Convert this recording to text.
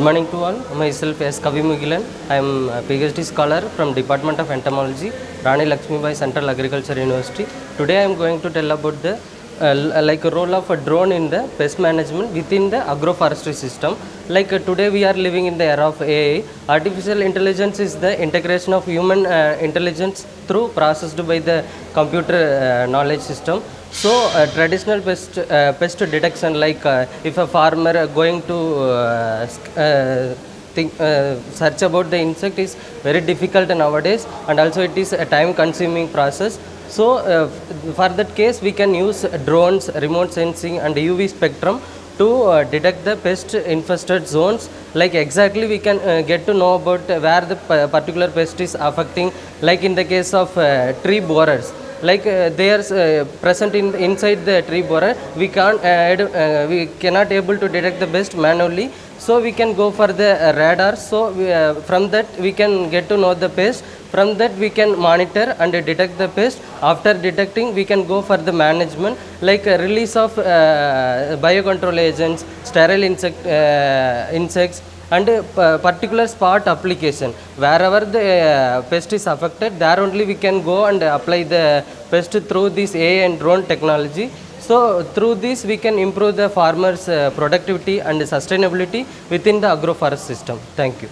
morning to all. Myself is Kavi. I am a PhD scholar from Department of Entomology, Rani Lakshmibai Central Agriculture University. Today I am going to tell about the role of a drone in the pest management within the agroforestry system. Today we are living in the era of AI. Artificial intelligence is the integration of human intelligence through processed by the computer knowledge system. So traditional pest detection, if a farmer going to search about the insect, is very difficult nowadays, and also it is a time consuming process. So for that case we can use drones, remote sensing and UV spectrum to detect the pest infested zones. Like exactly we can get to know about where the particular pest is affecting, like in the case of tree borers. They are present inside the tree borer. We cannot able to detect the pest manually, so we can go for the radar. So from that we can get to know the pest. From that we can monitor and detect the pest. After detecting, we can go for the management, like release of biocontrol agents, sterile insects, and particular spot application. Wherever the pest is affected, there only we can go and apply the pest through this AI and drone technology. So through this we can improve the farmers' productivity and sustainability within the agroforest system. Thank you.